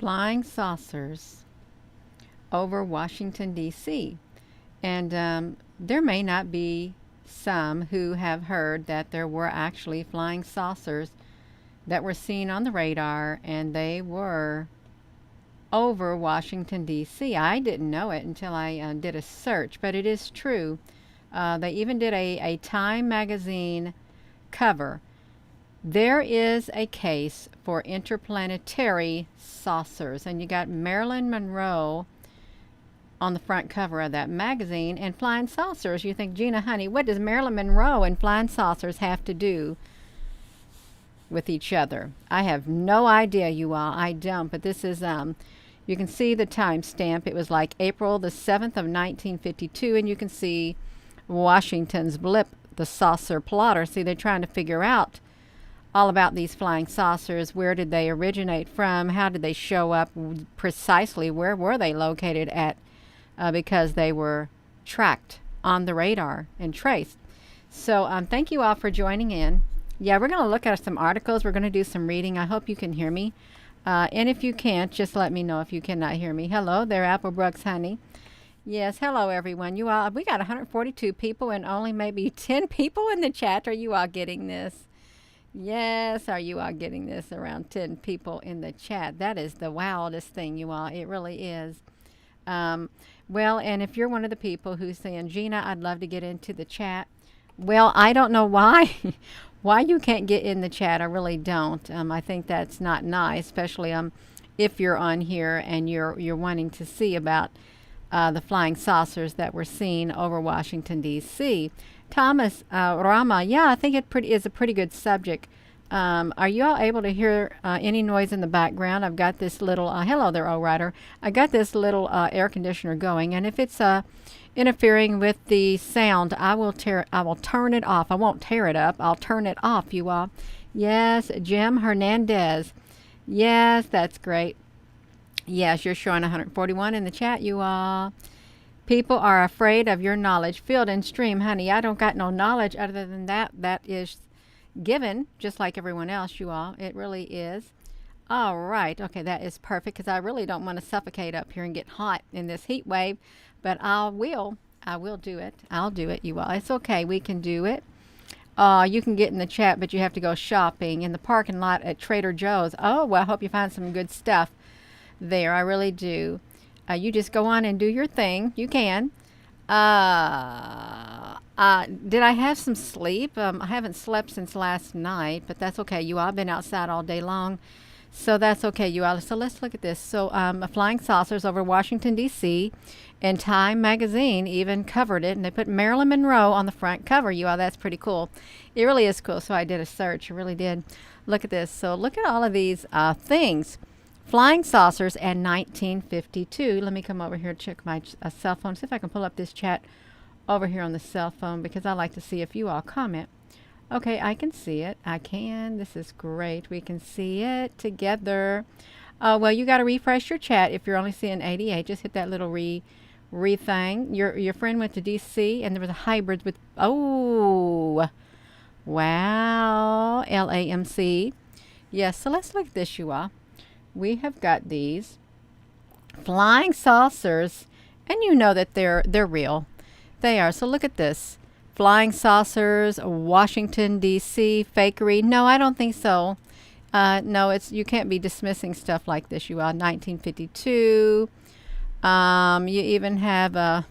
flying saucers over Washington, D.C. And there may not be some who have heard that there were actually flying saucers that were seen on the radar, and they were over Washington, D.C. I didn't know it until I did a search, but it is true. They even did a Time magazine cover. There is a case for interplanetary saucers, and you got Marilyn Monroe on the front cover of that magazine, and flying saucers. You think, Gina, honey, what does Marilyn Monroe and flying saucers have to do with each other? I have no idea, you all. I don't, but this is you can see the time stamp. It was like April the 7th of 1952, and you can see Washington's blip, the saucer plotter. See, they're trying to figure out all about these flying saucers. Where did they originate from? How did they show up? Precisely where were they located at? Because they were tracked on the radar and traced. So thank you all for joining in. Yeah, we're going to look at some articles. We're going to do some reading. I hope you can hear me. And if you can't, just let me know if you cannot hear me. Hello there, Applebrooks, honey. Yes, hello, everyone. You all, we got 142 people and only maybe 10 people in the chat. Are you all getting this? Yes, are you all getting this? Around 10 people in the chat. That is the wildest thing, you all. It really is. Well, and if you're one of the people who's saying, Gina, I'd love to get into the chat. Well, I don't know why. Why you can't get in the chat. I really don't. I think that's not nice, especially if you're on here and you're wanting to see about the flying saucers that were seen over Washington, D.C. Thomas Rama, yeah, I think it is a pretty good subject. Are you all able to hear any noise in the background? I've got this little, hello there, O-Rider. I got this little air conditioner going, and if it's interfering with the sound, I will turn it off. I won't tear it up. I'll turn it off, you all. Yes, Jim Hernandez. Yes, that's great. Yes, you're showing 141 in the chat, you all. People are afraid of your knowledge. Field and stream, honey. I don't got no knowledge other than that. That is given, just like everyone else, you all. It really is. All right. Okay, that is perfect because I really don't want to suffocate up here and get hot in this heat wave. But I will do it. I'll do it, you all. It's okay. We can do it. You can get in the chat, but you have to go shopping in the parking lot at Trader Joe's. Oh, well, I hope you find some good stuff there. I really do. You just go on and do your thing. You can. Did I have some sleep? I haven't slept since last night, but that's okay. You all, I've been outside all day long. So that's okay, you all. So let's look at this. So flying saucers over Washington, D.C., and Time magazine even covered it, and they put Marilyn Monroe on the front cover, you all. That's pretty cool. It really is cool. So I did a search. I really did. Look at this. So look at all of these things. Flying saucers and 1952. Let me come over here and check my cell phone. See if I can pull up this chat over here on the cell phone because I like to see if you all comment. Okay, I can see it. I can. This is great. We can see it together. Well, you got to refresh your chat if you're only seeing 88. Just hit that little re thing. Your friend went to D.C. and there was a hybrid with, oh, wow, LAMC. Yes, so let's look at this, you all. We have got these flying saucers, and you know that they're real. They are. So look at this. Flying saucers, Washington, D.C., fakery. No, I don't think so. No, you can't be dismissing stuff like this, you all. 1952. You even have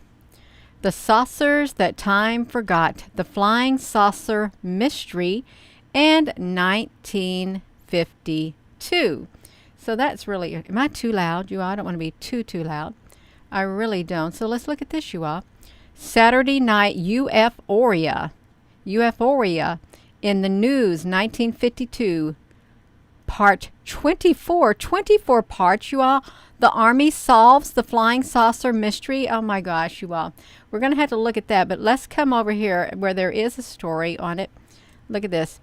the saucers that time forgot. The flying saucer mystery, and 1952. So that's really, am I too loud, you all? I don't want to be too loud. I really don't. So let's look at this, you all. Saturday night UFOria in the news, 1952, part 24. 24 parts, you all. The Army solves the flying saucer mystery. Oh my gosh, you all. We're going to have to look at that, but let's come over here where there is a story on it. Look at this.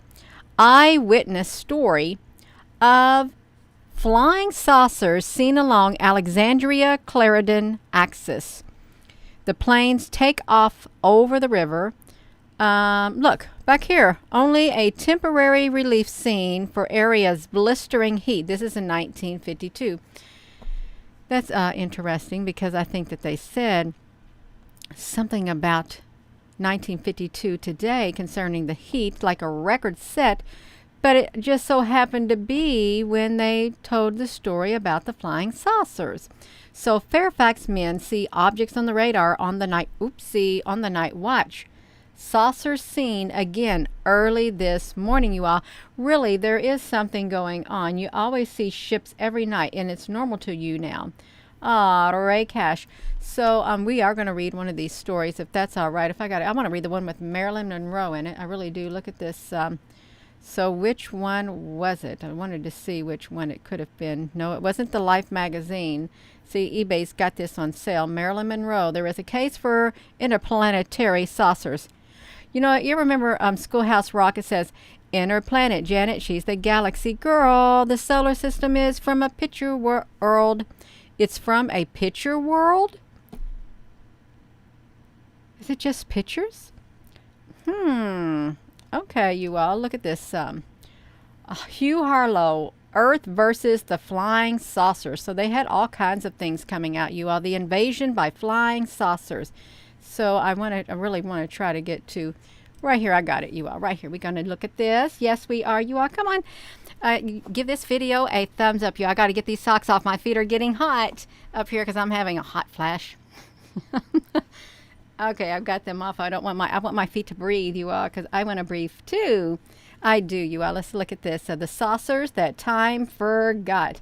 Eyewitness story of flying saucers seen along Alexandria-Clarendon axis. The planes take off over the river. Look, back here, only a temporary relief scene for area's blistering heat. This is in 1952. That's interesting because I think that they said something about 1952 today concerning the heat, like a record set, but it just so happened to be when they told the story about the flying saucers. So Fairfax men see objects on the radar on the night watch. Saucers seen again early this morning, you all. Really, there is something going on. You always see ships every night, and it's normal to you now. Ah, Ray Cash. So we are going to read one of these stories, if that's all right. If I got it, I want to read the one with Marilyn Monroe in it. I really do. Look at this. So which one was it? I wanted to see which one it could have been. No, it wasn't the Life magazine. See, eBay's got this on sale. Marilyn Monroe. There is a case for interplanetary saucers. You know, you remember Schoolhouse Rock? It says, "Inner planet, Janet. She's the galaxy girl. The solar system is from a picture world." It's from a picture world? Is it just pictures? Okay, you all. Look at this. Hugh Harlow, Earth versus the Flying Saucers. So they had all kinds of things coming out, you all. The invasion by flying saucers. So I really want to try to get to right here. I got it, you all. Right here. We're going to look at this. Yes, we are, you all. Come on. Give this video a thumbs up, you all. I got to get these socks off. My feet are getting hot up here because I'm having a hot flash. Okay, I've got them off. I want my feet to breathe, you all, because I want to breathe too. I do, you all. Let's look at this. The saucers that time forgot.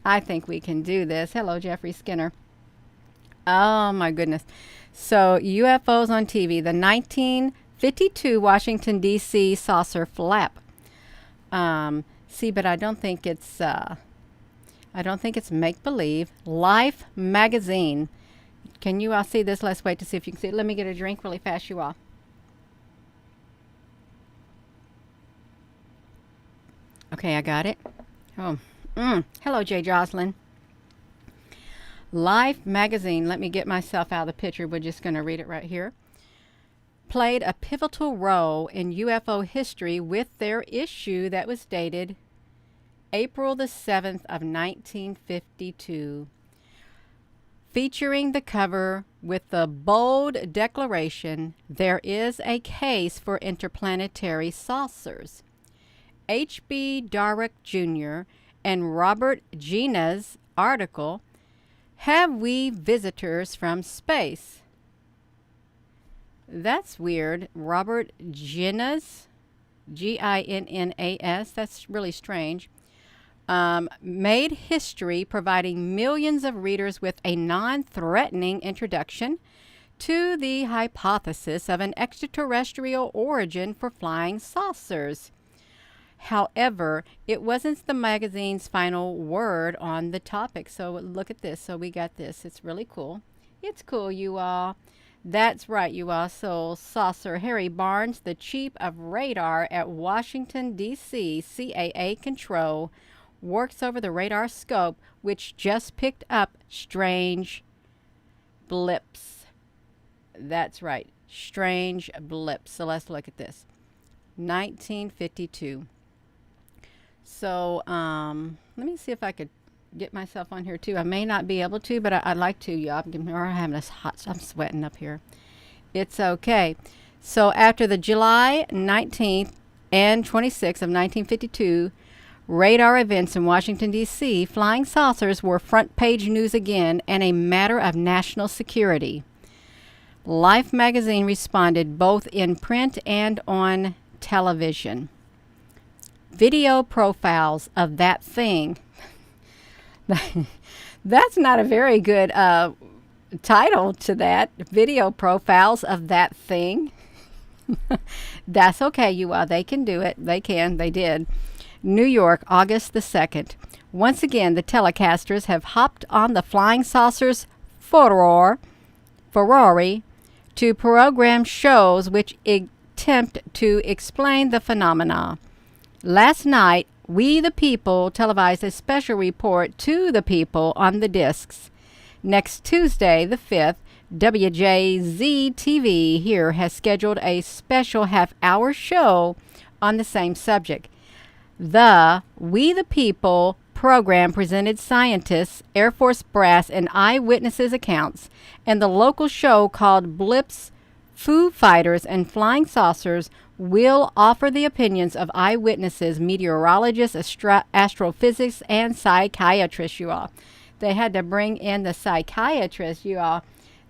I think we can do this. Hello, Jeffrey Skinner. Oh, my goodness. So, UFOs on TV. The 1952 Washington, D.C. saucer flap. See, but I don't think it's make-believe. Life magazine. Can you all see this? Let's wait to see if you can see it. Let me get a drink really fast, you all. Okay, I got it. Oh, hello, Jay Jocelyn. Life magazine. Let me get myself out of the picture. We're just going to read it right here. Played a pivotal role in UFO history with their issue that was dated April the 7th of 1952. Featuring the cover with the bold declaration, "There is a case for interplanetary saucers." H.B. Darroch Jr. and Robert Gina's article, "Have We Visitors from Space?" That's weird. Robert Gina's, Ginnas, that's really strange. Made history, providing millions of readers with a non-threatening introduction to the hypothesis of an extraterrestrial origin for flying saucers. However, it wasn't the magazine's final word on the topic. So look at this. So we got this. It's really cool. It's cool, you all. That's right, you all. So saucer Harry Barnes, the chief of radar at Washington, D.C. CAA control, works over the radar scope, which just picked up strange blips. That's right, strange blips. So let's look at this. 1952. So let me see if I could get myself on here too. I may not be able to, but I'd like to. Y'all, I'm having this hot. I'm sweating up here. It's okay. So after the July 19th and 26th of 1952 radar events in Washington, D.C., flying saucers were front page news again and a matter of national security. Life magazine responded both in print and on television. Video profiles of that thing. That's not a very good title to that. Video profiles of that thing. That's okay, you all. They can do it. They can. They did. New York, August the 2nd. Once again, the telecasters have hopped on the flying saucers Ferrari to program shows which attempt to explain the phenomena. Last night, We the People televised a special report to the people on the discs. Next Tuesday, the 5th, WJZ-TV here has scheduled a special half-hour show on the same subject. The We the People program presented scientists, Air Force brass, and eyewitnesses' accounts, and the local show called Blips, Foo Fighters, and Flying Saucers will offer the opinions of eyewitnesses, meteorologists, astrophysics, and psychiatrists, you all. They had to bring in the psychiatrists, you all.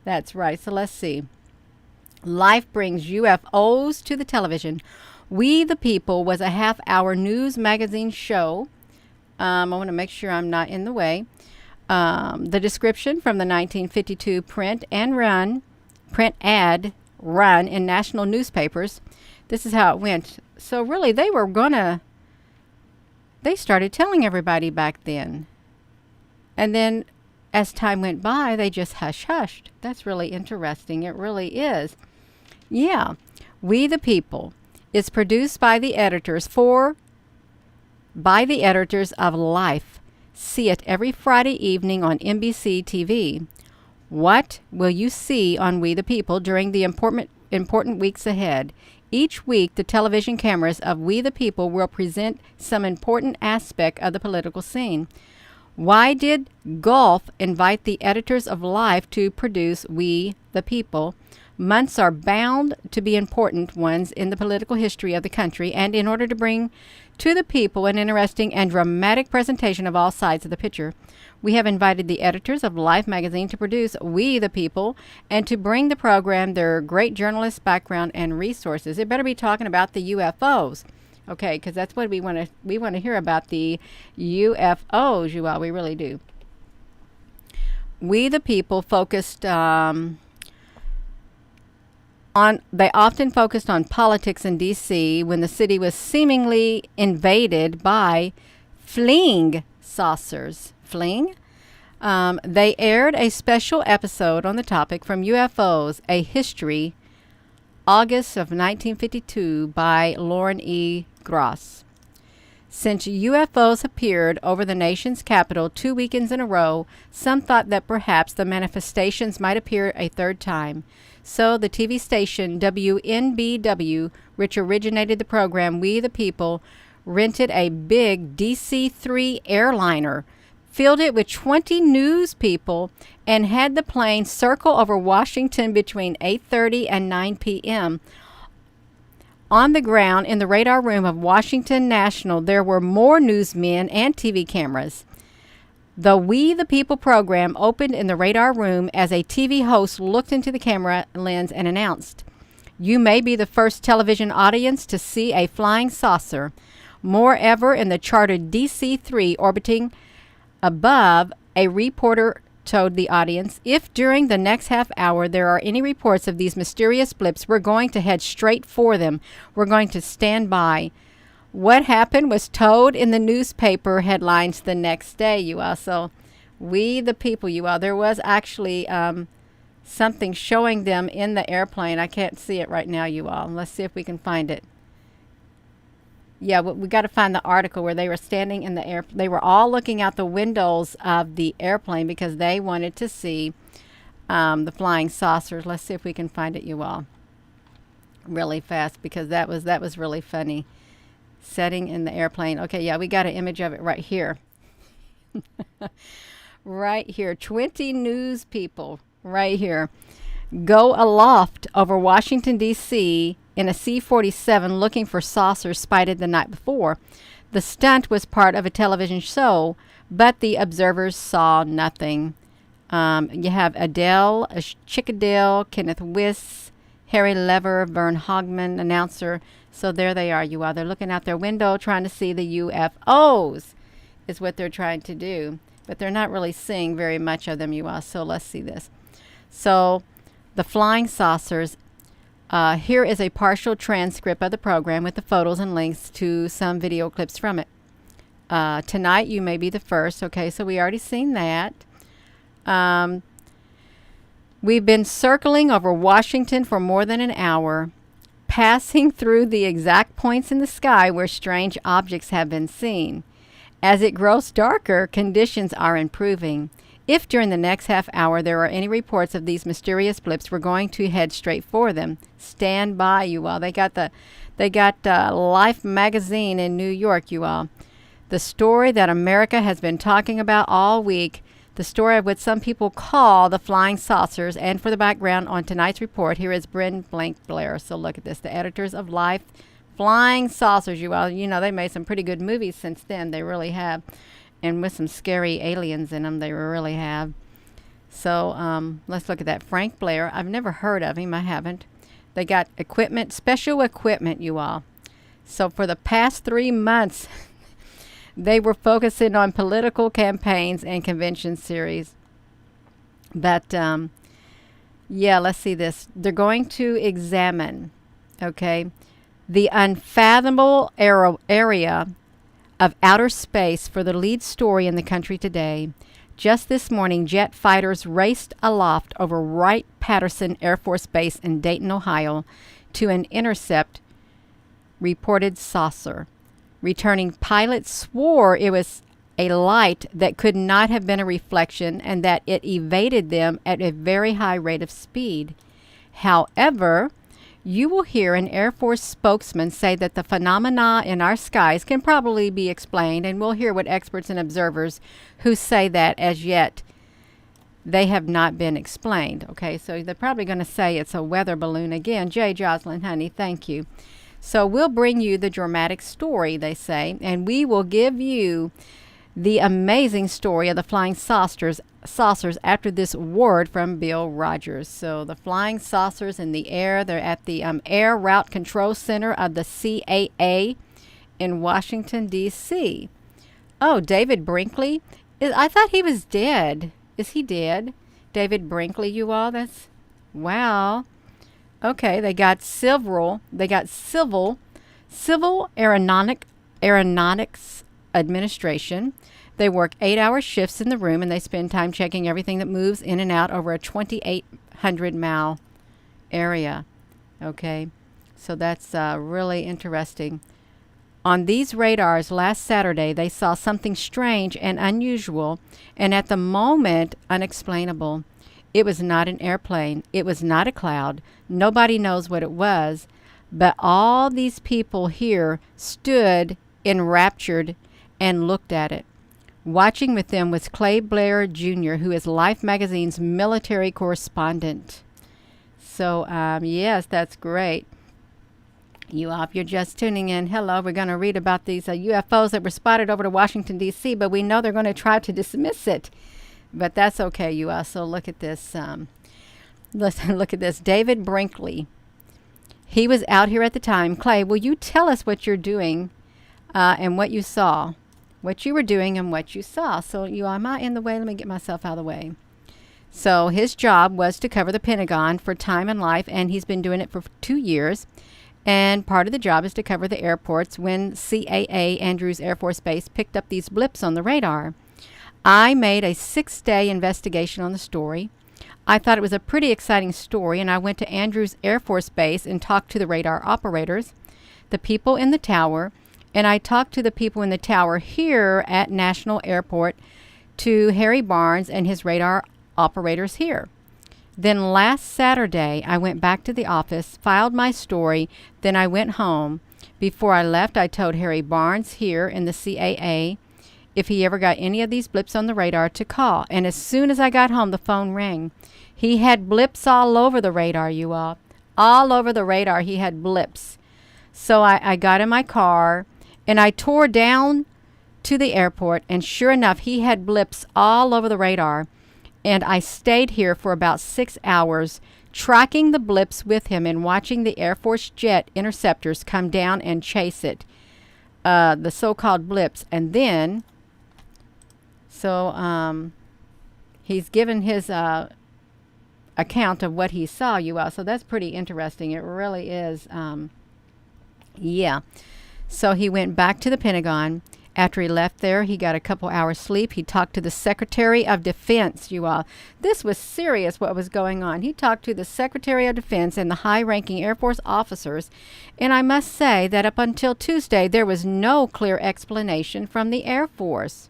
That's right. So let's see. Life brings UFOs to the television. We the People was a half-hour news magazine show. I want to make sure I'm not in the way. The description from the 1952 print ad run in national newspapers. This is how it went. So really, they started telling everybody back then. And then as time went by, they just hushed. That's really interesting. It really is. Yeah. We the People is produced by the editors of Life. See it every Friday evening on NBC TV. What will you see on We the People during the important weeks ahead? Each week, the television cameras of We the People will present some important aspect of the political scene. Why did Gulf invite the editors of Life to produce We the People? Months are bound to be important ones in the political history of the country, and in order to bring to the people an interesting and dramatic presentation of all sides of the picture, we have invited the editors of Life magazine to produce We the People and to bring the program their great journalist background and resources. It better be talking about the UFOs. Okay, because that's what we want to hear about, the UFOs, you all. We really do. We the People focused they often focused on politics in D.C. when the city was seemingly invaded by fleeing saucers. Fleeing? They aired a special episode on the topic from UFOs, A History, August of 1952 by Lauren E. Gross. Since UFOs appeared over the nation's capital 2 weekends in a row, some thought that perhaps the manifestations might appear a third time. So the TV station WNBW, which originated the program We the People, rented a big DC-3 airliner, filled it with 20 news people, and had the plane circle over Washington between 8:30 and 9 p.m. On the ground in the radar room of Washington National, there were more newsmen and TV cameras. The We the People program opened in the radar room as a TV host looked into the camera lens and announced, "You may be the first television audience to see a flying saucer. Moreover, in the chartered DC-3 orbiting above," a reporter told the audience, "if during the next half hour there are any reports of these mysterious blips, we're going to head straight for them. We're going to stand by." What happened was told in the newspaper headlines the next day, you all. So We the People, you all. There was actually something showing them in the airplane. I can't see it right now, you all. Let's see if we can find it. Yeah, we got to find the article where they were standing in the air. They were all looking out the windows of the airplane because they wanted to see the flying saucers. Let's see if we can find it, you all, really fast, because that was really funny. Setting in the airplane. Okay, yeah, we got an image of it right here. Right here. 20 news people right here go aloft over Washington, D.C. in a C-47 looking for saucers spotted the night before. The stunt was part of a television show, but the observers saw nothing. You have Adele, Chickadale, Kenneth Wiss, Harry Lever, Vern Hogman, announcer. So there they are, you all. They're looking out their window trying to see the UFOs is what they're trying to do. But they're not really seeing very much of them, you all. So let's see this. So the flying saucers. Here is a partial transcript of the program with the photos and links to some video clips from it. Tonight you may be the first. Okay, so we already seen that. We've been circling over Washington for more than an hour, passing through the exact points in the sky where strange objects have been seen. As it grows darker, conditions are improving. If during the next half hour there are any reports of these mysterious blips, we're going to head straight for them. Stand by, you all. They got Life magazine in New York, you all. The story that America has been talking about all week, the story of what some people call the flying saucers. And for the background on tonight's report, here is Bryn Blank Blair. So look at this. The editors of Life, Flying Saucers. You know, they made some pretty good movies since then. They really have. And with some scary aliens in them, they really have. So let's look at that. Frank Blair. I've never heard of him. I haven't. They got equipment, special equipment, you all. So for the past 3 months, they were focusing on political campaigns and convention series. But, yeah, let's see this. They're going to examine, okay, the unfathomable area of outer space for the lead story in the country today. Just this morning, jet fighters raced aloft over Wright-Patterson Air Force Base in Dayton, Ohio, to intercept reported saucer. Returning pilots swore it was a light that could not have been a reflection and that it evaded them at a very high rate of speed. However, you will hear an Air Force spokesman say that the phenomena in our skies can probably be explained, and we'll hear what experts and observers who say that as yet they have not been explained. Okay, so they're probably going to say it's a weather balloon again. Jay Jocelyn, honey, thank you. So we'll bring you the dramatic story, they say, and we will give you the amazing story of the flying saucers after this word from Bill Rogers. So the flying saucers in the air, they're at the Air Route Control Center of the CAA in Washington, D.C. Oh, David Brinkley? I thought he was dead. Is he dead? David Brinkley, you all? That's, wow. Okay, they got civil aeronautics administration. They work 8-hour shifts in the room, and they spend time checking everything that moves in and out over a 2,800-mile area. Okay, so that's really interesting. On these radars last Saturday, they saw something strange and unusual, and at the moment, unexplainable. It was not an airplane. It was not a cloud. Nobody knows what it was, but all these people here stood enraptured and looked at it. Watching with them was Clay Blair Jr., who is Life magazine's military correspondent. So, yes, that's great. You all, if you're just tuning in, hello, we're going to read about these UFOs that were spotted over to Washington, D.C., but we know they're going to try to dismiss it. But that's okay, you all. So look at this. Look at this. David Brinkley. He was out here at the time. Clay, will you tell us what you're doing and what you saw? What you were doing and what you saw. So you all, am I in the way? Let me get myself out of the way. So his job was to cover the Pentagon for Time and Life, and he's been doing it for 2 years. And part of the job is to cover the airports when CAA Andrews Air Force Base picked up these blips on the radar. I made a 6-day investigation on the story. I thought it was a pretty exciting story, and I went to Andrews Air Force Base and talked to the radar operators, the people in the tower, and I talked to the people in the tower here at National Airport, to Harry Barnes and his radar operators here. Then last Saturday, I went back to the office, filed my story, then I went home. Before I left, I told Harry Barnes here in the CAA if he ever got any of these blips on the radar to call. And as soon as I got home, the phone rang. He had blips all over the radar, you all. All over the radar, he had blips. So I got in my car, and I tore down to the airport, and sure enough, he had blips all over the radar. And I stayed here for about 6 hours, tracking the blips with him and watching the Air Force jet interceptors come down and chase it, the so-called blips. And then, so he's given his account of what he saw, you all. So that's pretty interesting. It really is. Yeah. So he went back to the Pentagon. After he left there, he got a couple hours sleep. He talked to the Secretary of Defense, you all. This was serious what was going on. He talked to the Secretary of Defense and the high-ranking Air Force officers. And I must say that up until Tuesday, there was no clear explanation from the Air Force.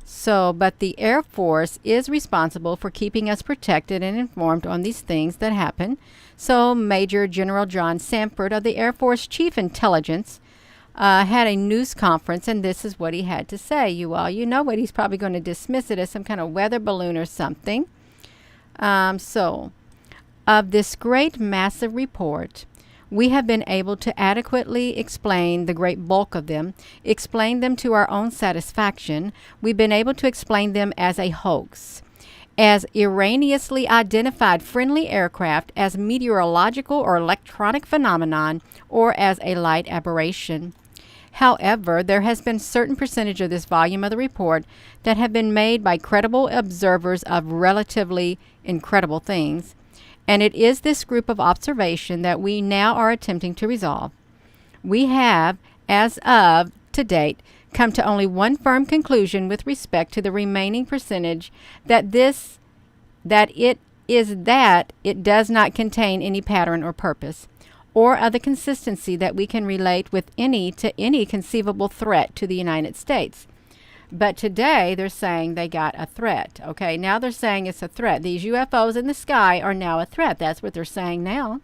So, but the Air Force is responsible for keeping us protected and informed on these things that happen. So Major General John Sanford of the Air Force Chief Intelligence had a news conference, and this is what he had to say, you all. You know what? He's probably going to dismiss it as some kind of weather balloon or something. Of this great massive report, we have been able to adequately explain the great bulk of them, explain them to our own satisfaction. We've been able to explain them as a hoax, as erroneously identified friendly aircraft, as meteorological or electronic phenomenon, or as a light aberration. However, there has been a certain percentage of this volume of the report that have been made by credible observers of relatively incredible things, and it is this group of observation that we now are attempting to resolve. We have, as of to date, come to only one firm conclusion with respect to the remaining percentage, that it does not contain any pattern or purpose, or other consistency that we can relate with any conceivable threat to the United States. But today they're saying they got a threat. Okay, now they're saying it's a threat. These UFOs in the sky are now a threat. That's what they're saying now.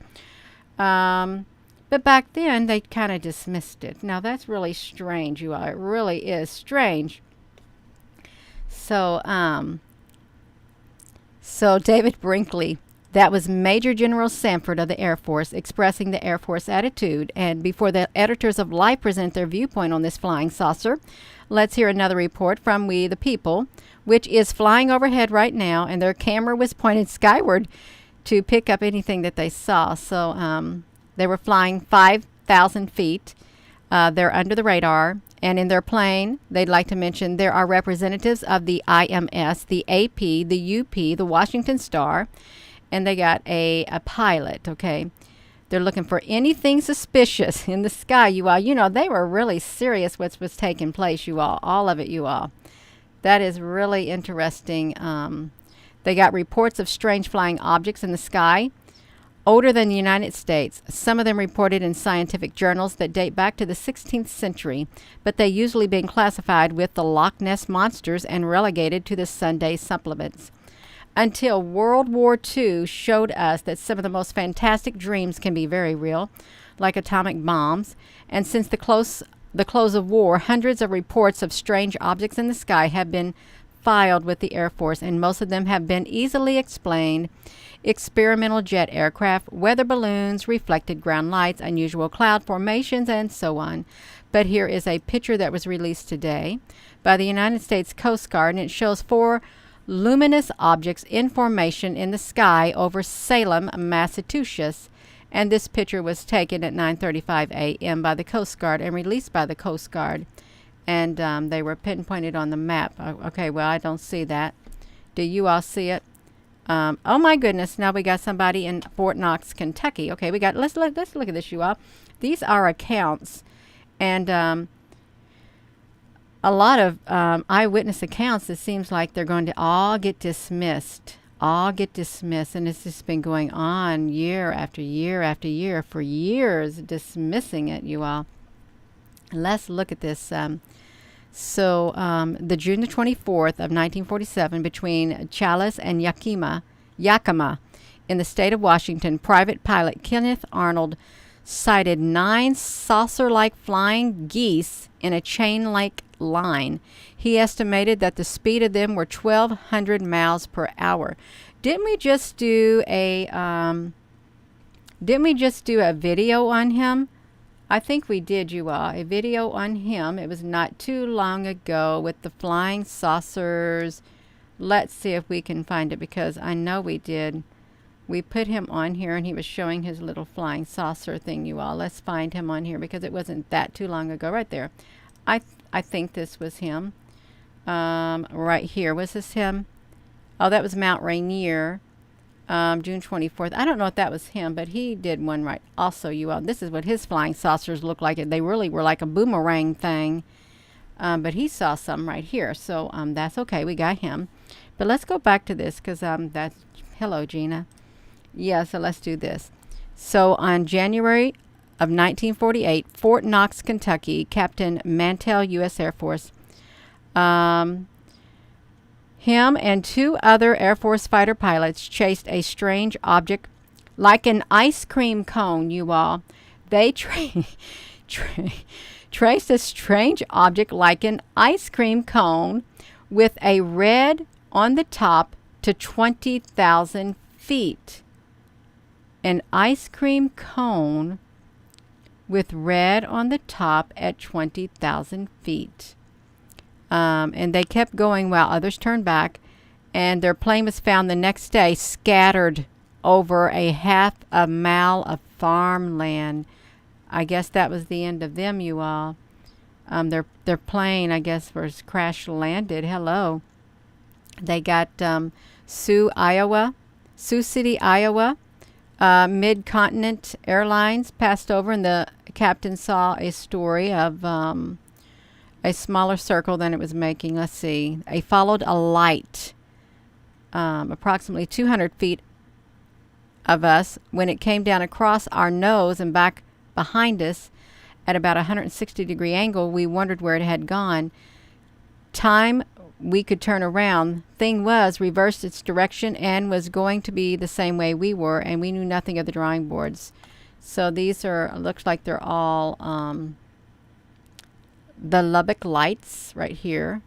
But back then they kind of dismissed it. Now that's really strange, you all. It really is strange. So David Brinkley, that was Major General Sanford of the Air Force, expressing the Air Force attitude. And before the editors of Life present their viewpoint on this flying saucer, let's hear another report from We the People, which is flying overhead right now, and their camera was pointed skyward to pick up anything that they saw. So they were flying 5,000 feet. They're under the radar. And in their plane, they'd like to mention there are representatives of the IMS, the AP, the UP, the Washington Star, and they got a pilot, okay? They're looking for anything suspicious in the sky, you all. You know, they were really serious what was taking place, you all of it, you all. That is really interesting. They got reports of strange flying objects in the sky, older than the United States. Some of them reported in scientific journals that date back to the 16th century, but they usually been classified with the Loch Ness monsters and relegated to the Sunday supplements. Until World War II showed us that some of the most fantastic dreams can be very real, like atomic bombs. And since the close of war, hundreds of reports of strange objects in the sky have been filed with the Air Force, and most of them have been easily explained. Experimental jet aircraft, weather balloons, reflected ground lights, unusual cloud formations, and so on. But here is a picture that was released today by the United States Coast Guard, and it shows 4 luminous objects in formation in the sky over Salem, Massachusetts. And this picture was taken at 9:35 a.m. by the Coast Guard and released by the Coast Guard. And they were pinpointed on the map. Okay, well, I don't see that. Do you all see it? Oh my goodness! Now we got somebody in Fort Knox, Kentucky. Okay, we got. Let's look at this, you all. These are accounts, and a lot of eyewitness accounts. It seems like they're going to all get dismissed. And it's just been going on year after year after year for years, dismissing it, you all. Let's look at this. The June the 24th of 1947, between Challis and Yakima, in the state of Washington, private pilot Kenneth Arnold sighted 9 saucer-like flying geese in a chain-like line. He estimated that the speed of them were 1,200 miles per hour. Didn't we just do a video on him? I think we did, you all. A video on him. It was not too long ago with the flying saucers. Let's see if we can find it, because I know we did. We put him on here and he was showing his little flying saucer thing, you all. Let's find him on here because it wasn't that too long ago. Right there. I think this was him. Right here. Was this him? Oh, that was Mount Rainier. June 24th. I don't know if that was him, but he did one right also, you all. This is what his flying saucers look like. They really were like a boomerang thing. But he saw some right here. So that's okay. We got him. But let's go back to this because that's... Hello, Gina. Yeah, so let's do this. So on January of 1948, Fort Knox, Kentucky, Captain Mantell, U.S. Air Force. Him and 2 other Air Force fighter pilots chased a strange object like an ice cream cone, you all. They traced a strange object like an ice cream cone with a red on the top to 20,000 feet. An ice cream cone with red on the top at 20,000 feet. And they kept going while others turned back, and their plane was found the next day scattered over a half a mile of farmland. I guess that was the end of them, you all. Their plane, I guess, was crash landed. Hello. They got Sioux City, Iowa. Mid-Continent Airlines passed over, and the captain saw a story of a smaller circle than it was making. Let's see. They followed a light approximately 200 feet of us. When it came down across our nose and back behind us at about a 160-degree angle, we wondered where it had gone. Time we could turn around. Thing was reversed its direction and was going to be the same way we were, and we knew nothing of the drawing boards. So these are, looks like they're all the Lubbock lights right here.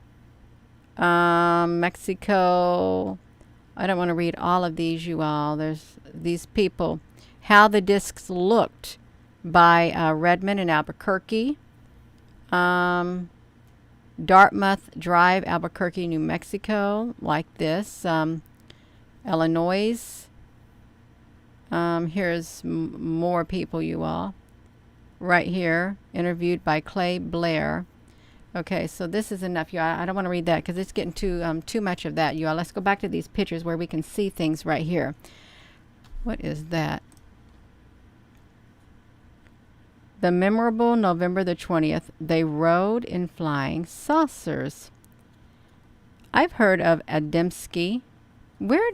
Mexico. I don't want to read all of these, you all. There's these people. How the Discs Looked by Redmond and Albuquerque. Dartmouth Drive, Albuquerque, New Mexico, like this. Illinois. Here's more people, you all. Right here, interviewed by Clay Blair. Okay, so this is enough, you all. I don't want to read that because it's getting too much of that, you all. Let's go back to these pictures where we can see things right here. What is that? The memorable November the 20th, they rode in flying saucers. I've heard of Adamski. Where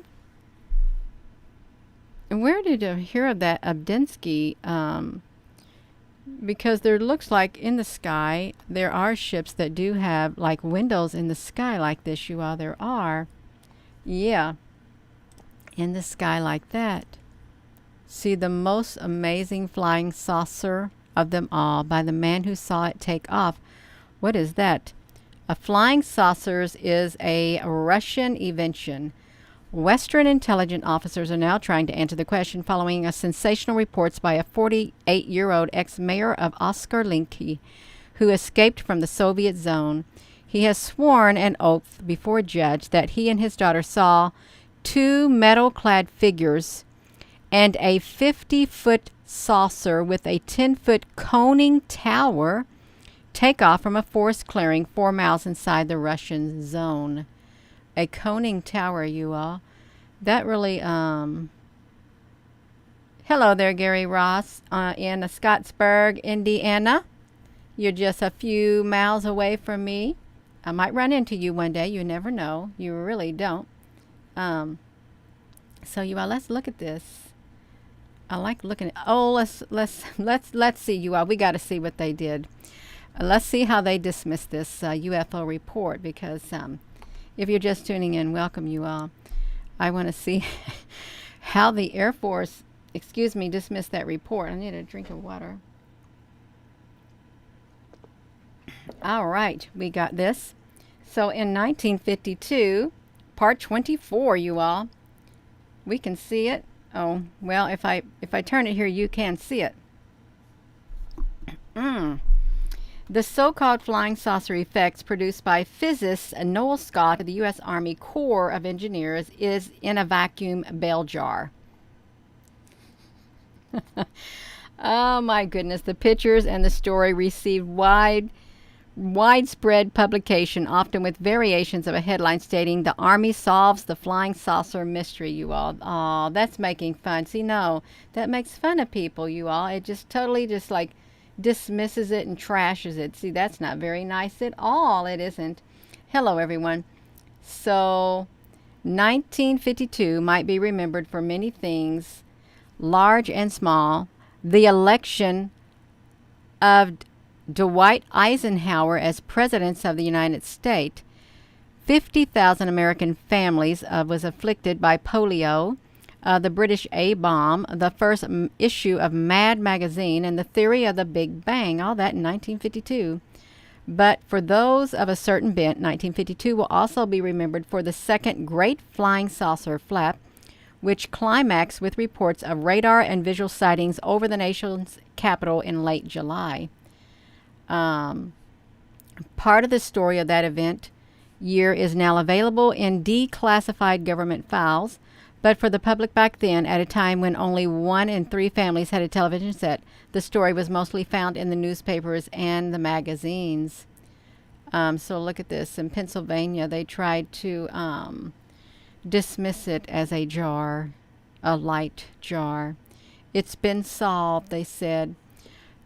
did I hear of that Adamski? Because there looks like in the sky, there are ships that do have like windows in the sky like this, you all. There are. Yeah. In the sky like that. See, the most amazing flying saucer of them all by the man who saw it take off. What is that? A flying saucers is a Russian invention. Western intelligence officers are now trying to answer the question following a sensational reports by a 48-year-old ex-mayor of Oskarlinki who escaped from the Soviet zone. He has sworn an oath before a judge that he and his daughter saw two metal-clad figures and a 50-foot saucer with a 10-foot coning tower take off from a forest clearing 4 miles inside the Russian zone. A coning tower, you all. That really, hello there, Gary Ross, in Scottsburg, Indiana. You're just a few miles away from me. I might run into you one day. You never know. You really don't. So you all, let's look at this. I like looking at, oh, let's see, you all. We got to see what they did. Let's see how they dismissed this UFO report, because if you're just tuning in, welcome, you all. I want to see how the Air Force, dismissed that report. I need a drink of water. All right, we got this. So in 1952, part 24, you all. We can see it. Oh, well, if I turn it here, you can see it. The so-called flying saucer effects produced by physicist Noel Scott of the U.S. Army Corps of Engineers is in a vacuum bell jar. Oh my goodness, the pictures and the story received widespread publication, often with variations of a headline stating, "The Army solves the flying saucer mystery," you all. Oh, that's making fun. See, no, that makes fun of people, you all. It just totally just like dismisses it and trashes it. See, that's not very nice at all. It isn't. Hello, everyone. So, 1952 might be remembered for many things, large and small. The election of Dwight Eisenhower as president of the United States. 50,000 American families was afflicted by polio. the British A-bomb, the first issue of Mad magazine, and the theory of the Big Bang, all that in 1952. But for those of a certain bent, 1952 will also be remembered for the second Great Flying Saucer flap, which climaxed with reports of radar and visual sightings over the nation's capital in late July. Part of the story of that event year is now available in declassified government files, but for the public back then, at a time when only 1 in 3 families had a television set, the story was mostly found in the newspapers and the magazines. So look at this. In Pennsylvania, they tried to dismiss it as a jar, a light jar. It's been solved, they said.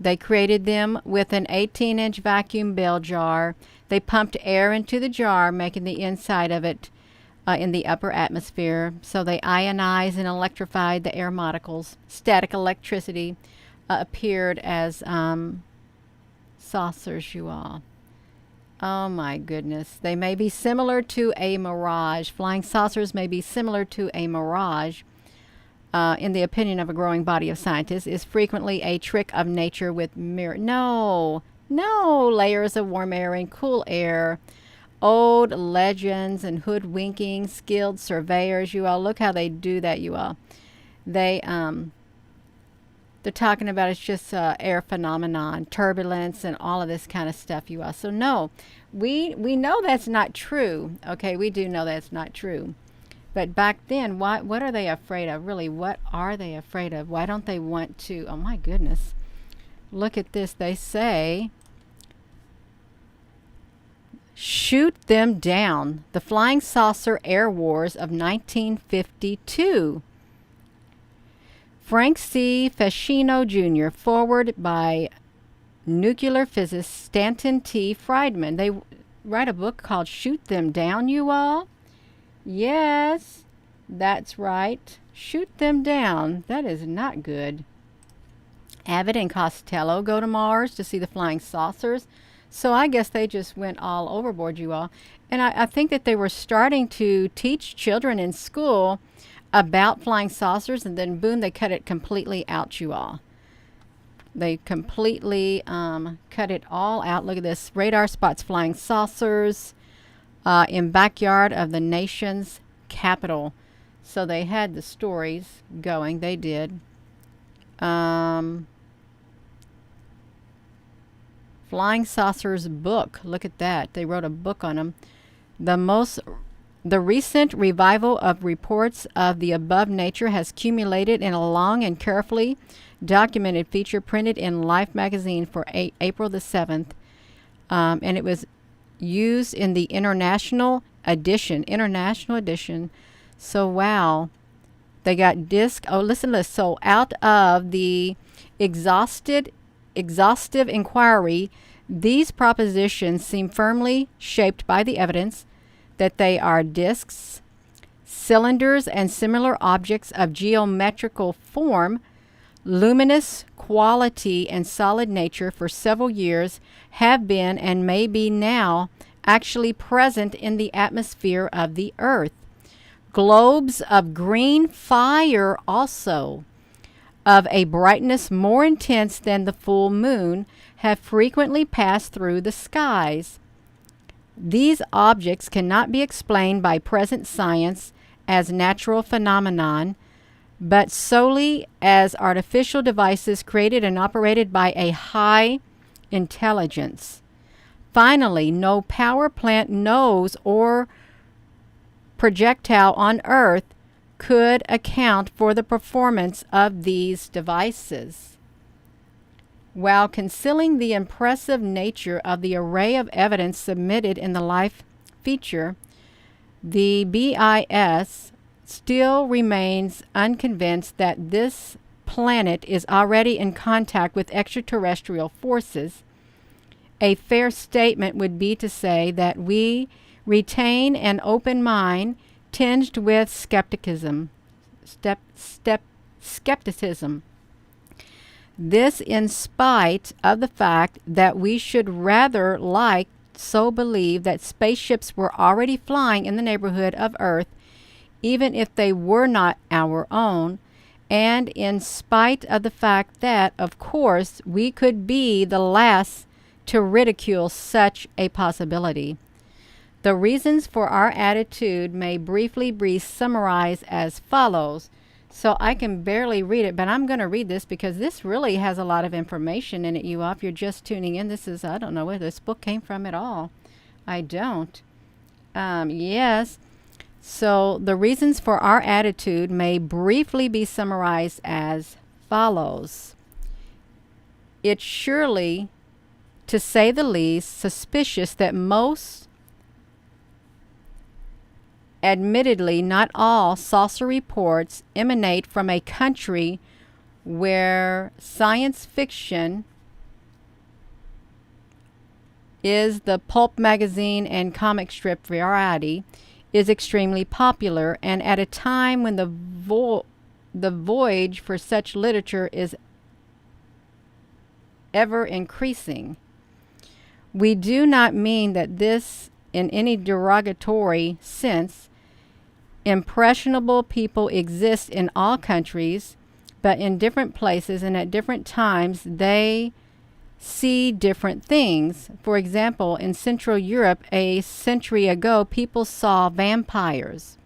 They created them with an 18-inch vacuum bell jar. They pumped air into the jar, making the inside of it in the upper atmosphere. So they ionized and electrified the air molecules. Static electricity appeared as saucers, you all. Oh my goodness. They may be similar to a mirage. Flying saucers may be similar to a mirage. In the opinion of a growing body of scientists, is frequently a trick of nature with no layers of warm air and cool air. Old legends and hoodwinking skilled surveyors, you all. Look how they do that, you all. They're talking about it's just air phenomenon, turbulence, and all of this kind of stuff, you all. So no, we know that's not true. Okay, we do know that's not true. But back then, what are they afraid of? Really, what are they afraid of? Why don't they want to? Oh my goodness. Look at this. They say, shoot them down. The Flying Saucer Air Wars of 1952. Frank C. Fascino Jr., forward by nuclear physicist Stanton T. Friedman. They write a book called Shoot Them Down, you all. Yes, that's right. Shoot them down. That is not good. Abbott and Costello go to Mars to see the flying saucers. So I guess they just went all overboard, you all. And I think that they were starting to teach children in school about flying saucers, and then boom, they cut it completely out, you all. They completely cut it all out. Look at this. Radar spots flying saucers in backyard of the nation's capital. So they had the stories going. They did. Flying Saucers book. Look at that. They wrote a book on them. The recent revival of reports of the above nature has accumulated in a long and carefully documented feature printed in Life magazine for April the 7th. And it was used in the international edition. So wow, they got disc. Oh, listen. So out of the exhaustive inquiry, these propositions seem firmly shaped by the evidence that they are discs, cylinders, and similar objects of geometrical form, luminous quality, and solid nature for several years have been and may be now actually present in the atmosphere of the Earth. Globes of green fire also, of a brightness more intense than the full moon, have frequently passed through the skies. These objects cannot be explained by present science as natural phenomenon, but solely as artificial devices created and operated by a high intelligence. Finally, no power plant, nose, or projectile on Earth could account for the performance of these devices. While concealing the impressive nature of the array of evidence submitted in the Life feature, the BIS still remains unconvinced that this planet is already in contact with extraterrestrial forces. A fair statement would be to say that we retain an open mind tinged with skepticism. Skepticism. This in spite of the fact that we should rather so believe that spaceships were already flying in the neighborhood of Earth, even if they were not our own, and in spite of the fact that, of course, we could be the last to ridicule such a possibility. The reasons for our attitude may briefly be summarized as follows. So I can barely read it, but I'm going to read this because this really has a lot of information in it, you all. If you're just tuning in, I don't know where this book came from at all. I don't. Yes. So the reasons for our attitude may briefly be summarized as follows. It's surely, to say the least, suspicious that most, admittedly not all, saucer reports emanate from a country where science fiction is the pulp magazine and comic strip variety is extremely popular, and at a time when the voyage for such literature is ever increasing. We do not mean that this in any derogatory sense. Impressionable people exist in all countries, but in different places and at different times they see different things. For example, in Central Europe a century ago, people saw vampires.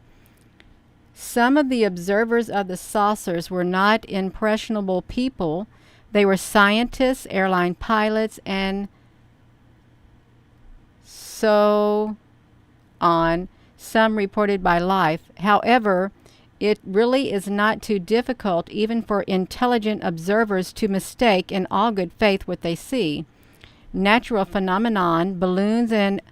Some of the observers of the saucers were not impressionable people. They were scientists, airline pilots, and so on, some reported by Life. However, it really is not too difficult even for intelligent observers to mistake in all good faith what they see. Natural phenomenon, balloons and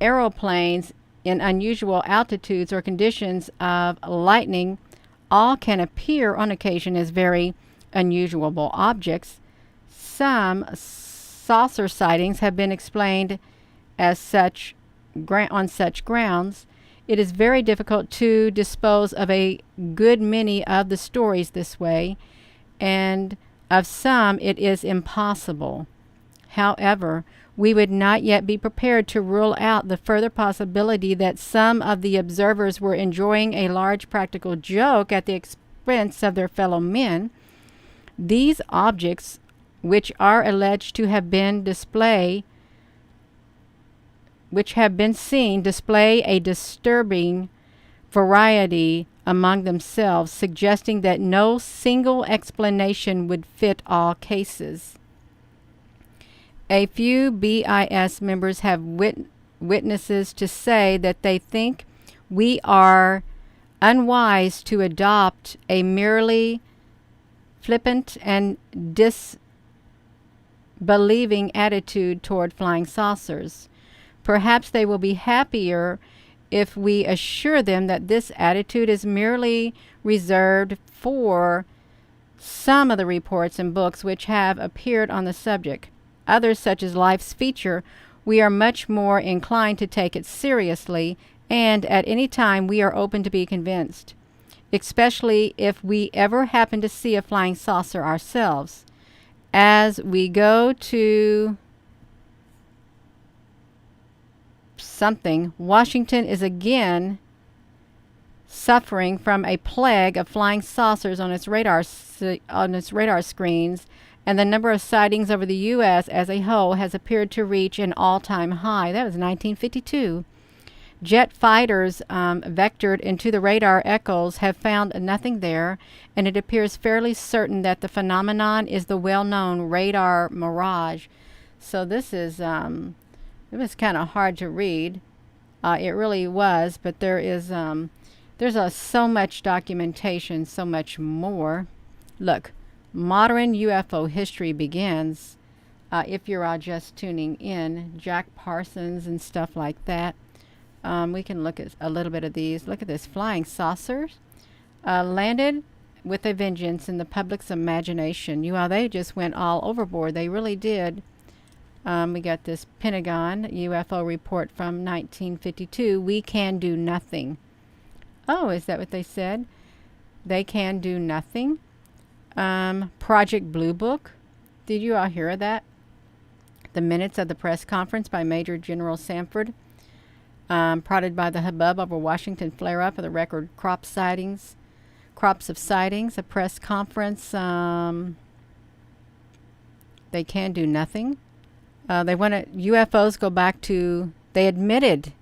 aeroplanes in unusual altitudes or conditions of lightning all can appear on occasion as very unusual objects. Some saucer sightings have been explained as such on such grounds. It is very difficult to dispose of a good many of the stories this way, and of some it is impossible. However, we would not yet be prepared to rule out the further possibility that some of the observers were enjoying a large practical joke at the expense of their fellow men. These objects, which are alleged to have been seen, display a disturbing variety among themselves, suggesting that no single explanation would fit all cases. A few BIS members have witnesses to say that they think we are unwise to adopt a merely flippant and disbelieving attitude toward flying saucers. Perhaps they will be happier if we assure them that this attitude is merely reserved for some of the reports and books which have appeared on the subject. Others, such as Life's feature, we are much more inclined to take it seriously, and at any time we are open to be convinced, especially if we ever happen to see a flying saucer ourselves. As we go to something, Washington is again suffering from a plague of flying saucers on its radar screens, and the number of sightings over the U.S. as a whole has appeared to reach an all-time high. That was 1952. Jet fighters vectored into the radar echoes have found nothing there, and it appears fairly certain that the phenomenon is the well-known radar mirage. So this is it was kind of hard to read. It really was, but there's so much documentation, so much more. Look, modern UFO history begins. If you're all just tuning in, Jack Parsons and stuff like that. We can look at a little bit of these. Look at this. Flying saucers landed with a vengeance in the public's imagination. They just went all overboard. They really did. We got this Pentagon UFO report from 1952. We can do nothing. Oh, is that what they said? They can do nothing. Project Blue Book. Did you all hear of that? The minutes of the press conference by Major General Sanford. prodded by the hubbub over Washington flare-up of the record crops of sightings. A press conference. They can do nothing. They want UFOs go back to. They admitted.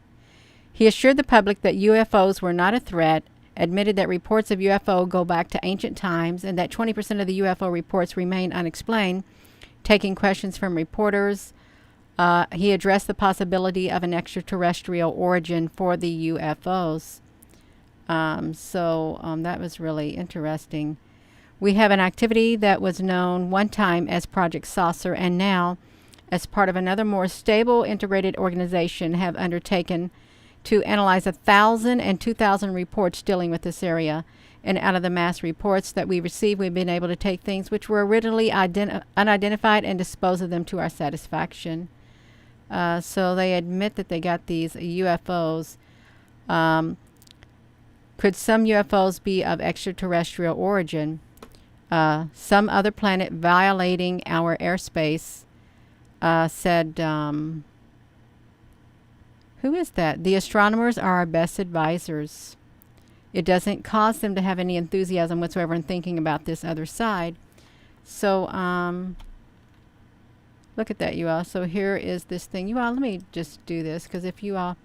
He assured the public that UFOs were not a threat. Admitted that reports of UFO go back to ancient times, and that 20% of the UFO reports remain unexplained. Taking questions from reporters. He addressed the possibility of an extraterrestrial origin for the UFOs. That was really interesting. We have an activity that was known one time as Project Saucer, and now, as part of another more stable, integrated organization, have undertaken to analyze 1,000 and 2,000 reports dealing with this area. And out of the mass reports that we received, we've been able to take things which were originally unidentified and dispose of them to our satisfaction. So they admit that they got these UFOs. Could some UFOs be of extraterrestrial origin? Some other planet violating our airspace, said, who is that? The astronomers are our best advisors. It doesn't cause them to have any enthusiasm whatsoever in thinking about this other side. So, look at that, you all. So here is this thing. You all, let me just do this, because if you all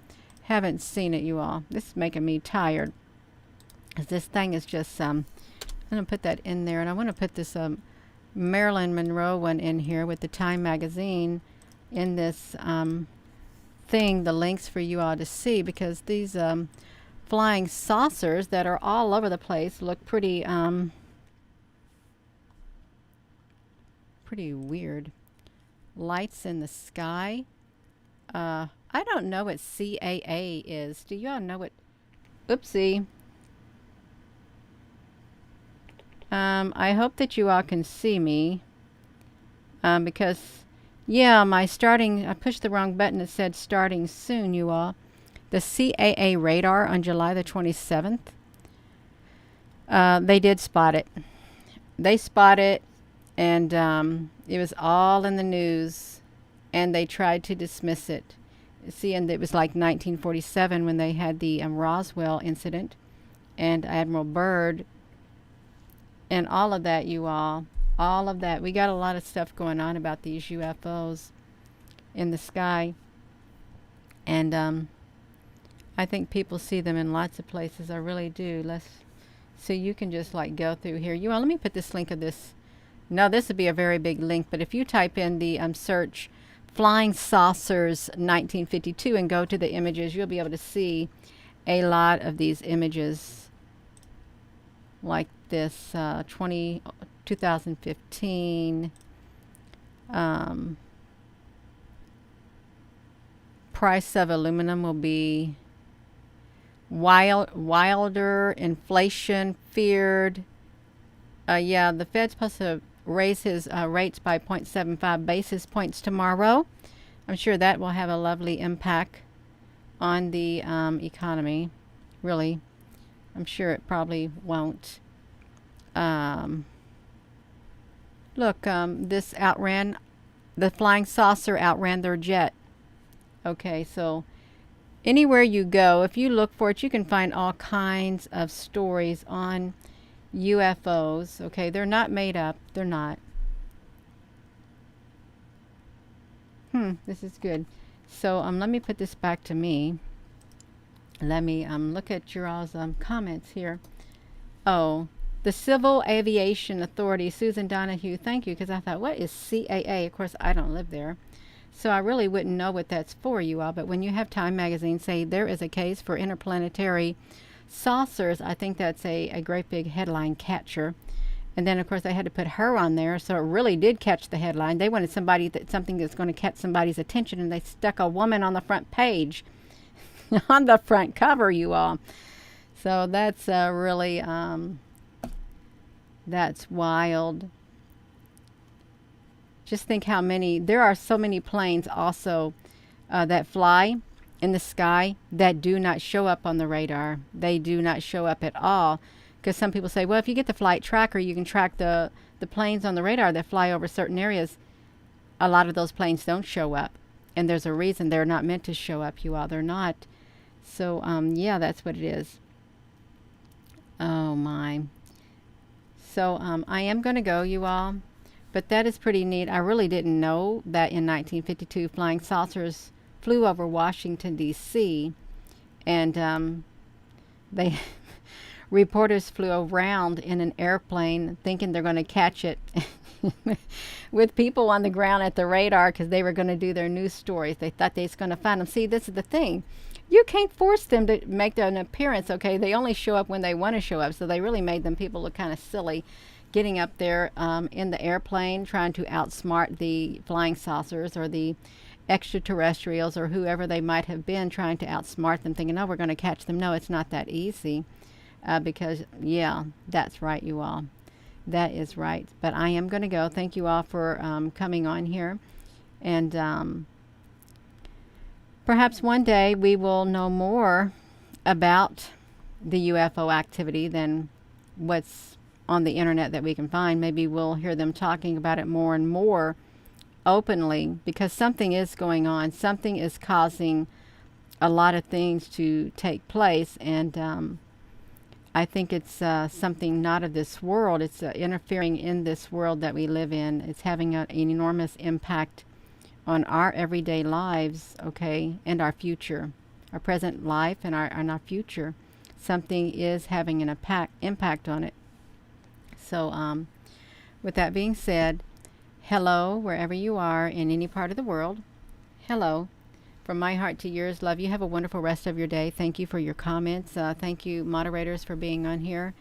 haven't seen it, you all, this is making me tired. Because this thing is just, I'm going to put that in there. And I want to put this Marilyn Monroe one in here with the Time magazine in this thing, the links for you all to see, because these flying saucers that are all over the place look pretty pretty weird. Lights in the sky. I don't know what CAA is. Do you all know what? Oopsie. I hope that you all can see me, because yeah, I pushed the wrong button. It said starting soon, you all. The CAA radar on July the 27th. They did spot it. They spotted it, and it was all in the news, and they tried to dismiss it. See, and it was like 1947 when they had the Roswell incident, and Admiral Byrd, and all of that, you all. All of that. We got a lot of stuff going on about these UFOs in the sky. And I think people see them in lots of places. I really do. So you can just like go through here. You all, let me put this link of this. No, this would be a very big link. But if you type in the search Flying Saucers 1952 and go to the images, you'll be able to see a lot of these images like this 2015 price of aluminum will be wilder inflation feared. Yeah, the Fed's supposed to raise his rates by 0.75 basis points tomorrow. I'm sure that will have a lovely impact on the economy. Really, I'm sure it probably won't. Look, this outran, the flying saucer outran their jet. Okay, so anywhere you go, if you look for it, you can find all kinds of stories on UFOs. Okay, they're not made up. They're not. This is good. So let me put this back to me. Let me look at your all's comments here. Oh, the Civil Aviation Authority, Susan Donahue, thank you, because I thought, what is CAA? Of course, I don't live there, so I really wouldn't know what that's for, you all. But when you have Time magazine say there is a case for interplanetary saucers, I think that's a great big headline catcher. And then, of course, they had to put her on there, so it really did catch the headline. They wanted something that's going to catch somebody's attention, and they stuck a woman on the front page, on the front cover, you all. So that's really, that's wild. Just think how many, there are so many planes also that fly in the sky that do not show up on the radar. They do not show up at all. Because some people say, well, if you get the flight tracker, you can track the planes on the radar that fly over certain areas. A lot of those planes don't show up. And there's a reason they're not meant to show up, you all. They're not So, yeah, that's what it is. Oh my. So, I am going to go, you all. But that is pretty neat. I really didn't know that in 1952 flying saucers flew over Washington, D.C. And they reporters flew around in an airplane thinking they're going to catch it with people on the ground at the radar because they were going to do their news stories. They thought they was going to find them. See, this is the thing. You can't force them to make an appearance, okay? They only show up when they want to show up. So they really made them people look kind of silly getting up there in the airplane trying to outsmart the flying saucers or the extraterrestrials or whoever they might have been, trying to outsmart them, thinking, oh, we're going to catch them. No, it's not that easy. Because, yeah, that's right, you all. That is right. But I am going to go. Thank you all for coming on here. And perhaps one day we will know more about the UFO activity than what's on the internet that we can find. Maybe we'll hear them talking about it more and more openly, because something is going on. Something is causing a lot of things to take place. And I think it's something not of this world. It's interfering in this world that we live in. It's having an enormous impact on our everyday lives, okay, and our future, our present life and our future. Something is having an impact on it. So, with that being said, hello, wherever you are in any part of the world. Hello. From my heart to yours, love you. Have a wonderful rest of your day. Thank you for your comments. Thank you, moderators, for being on here.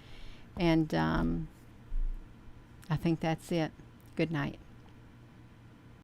And I think that's it. Good night.